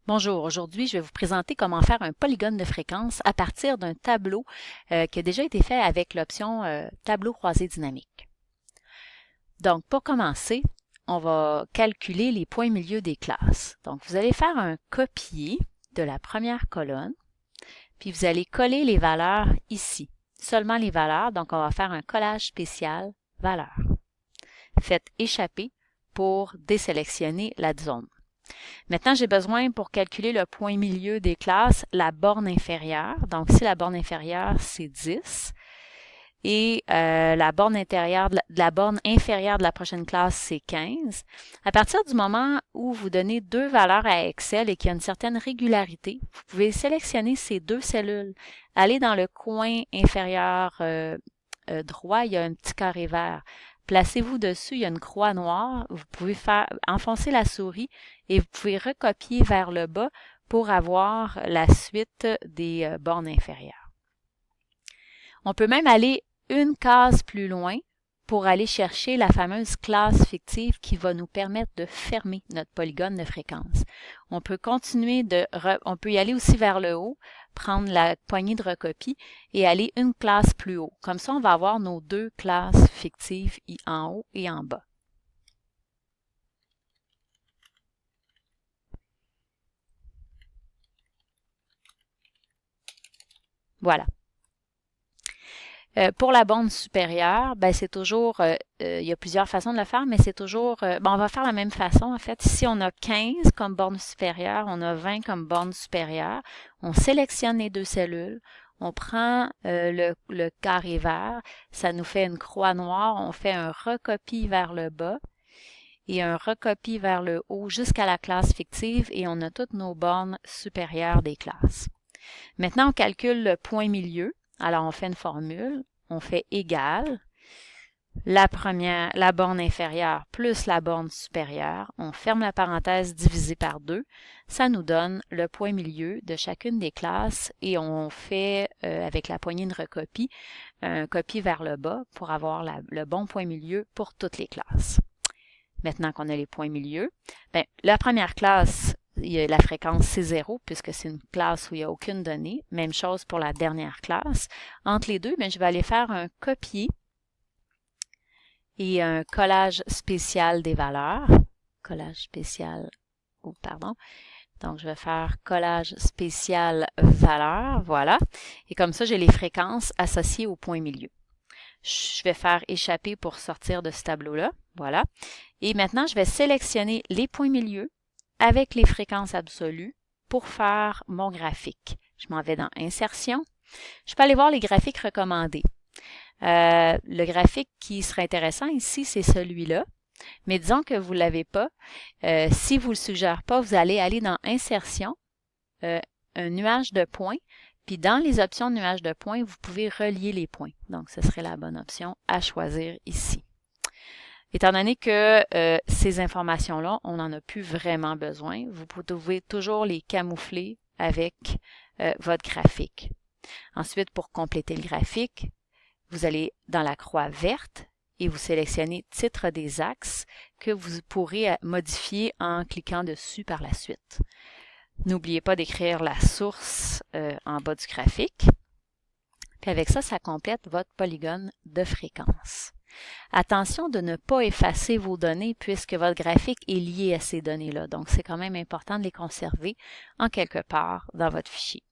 Bonjour, aujourd'hui je vais vous présenter comment faire un polygone de fréquence à partir d'un tableau qui a déjà été fait avec l'option tableau croisé dynamique. Donc pour commencer, on va calculer les points milieu des classes. Donc vous allez faire un copier de la première colonne, puis vous allez coller les valeurs ici, seulement les valeurs, donc on va faire un collage spécial valeurs. Faites échapper pour désélectionner la zone. Maintenant, j'ai besoin pour calculer le point milieu des classes, la borne inférieure. Donc, ici, la borne inférieure, c'est 10. Et la borne intérieure la borne inférieure de la prochaine classe, c'est 15. À partir du moment où vous donnez deux valeurs à Excel et qu'il y a une certaine régularité, vous pouvez sélectionner ces deux cellules. Allez dans le coin inférieur droit, il y a un petit carré vert. Placez-vous dessus, il y a une croix noire. Vous pouvez enfoncer la souris et vous pouvez recopier vers le bas pour avoir la suite des bornes inférieures. On peut même aller une case plus loin pour aller chercher la fameuse classe fictive qui va nous permettre de fermer notre polygone de fréquence. On peut continuer on peut y aller aussi vers le haut, prendre la poignée de recopie et aller une classe plus haut. Comme ça, on va avoir nos deux classes fictives en haut et en bas. Voilà. Pour la borne supérieure, ben c'est toujours, il y a plusieurs façons de le faire, mais c'est toujours, on va faire la même façon en fait. Ici, on a 15 comme borne supérieure, on a 20 comme borne supérieure. On sélectionne les deux cellules, on prend le carré vert, ça nous fait une croix noire, on fait un recopie vers le bas et un recopie vers le haut jusqu'à la classe fictive et on a toutes nos bornes supérieures des classes. Maintenant, on calcule le point milieu. Alors, on fait une formule, on fait égal la borne inférieure plus la borne supérieure. On ferme la parenthèse divisé par 2. Ça nous donne le point milieu de chacune des classes et on fait, avec la poignée de recopie, un copie vers le bas pour avoir le bon point milieu pour toutes les classes. Maintenant qu'on a les points milieu, la première classe, la fréquence c'est 0 puisque c'est une classe où il n'y a aucune donnée. Même chose pour la dernière classe. Entre les deux, je vais aller faire un copier et un collage spécial des valeurs. Collage spécial, pardon. Donc, je vais faire collage spécial valeur, voilà. Et comme ça, j'ai les fréquences associées au point milieu. Je vais faire échapper pour sortir de ce tableau-là, voilà. Et maintenant, je vais sélectionner les points milieu avec les fréquences absolues pour faire mon graphique. Je m'en vais dans Insertion. Je peux aller voir les graphiques recommandés. Le graphique qui serait intéressant ici, c'est celui-là. Mais disons que vous ne l'avez pas. Si vous ne le suggère pas, vous allez aller dans Insertion, un nuage de points. Puis dans les options de nuage de points, vous pouvez relier les points. Donc, ce serait la bonne option à choisir ici. Étant donné que ces informations-là, on n'en a plus vraiment besoin, vous pouvez toujours les camoufler avec votre graphique. Ensuite, pour compléter le graphique, vous allez dans la croix verte et vous sélectionnez Titre des axes que vous pourrez modifier en cliquant dessus par la suite. N'oubliez pas d'écrire la source en bas du graphique. Puis avec ça, ça complète votre polygone de fréquence. Attention de ne pas effacer vos données puisque votre graphique est lié à ces données-là. Donc, c'est quand même important de les conserver en quelque part dans votre fichier.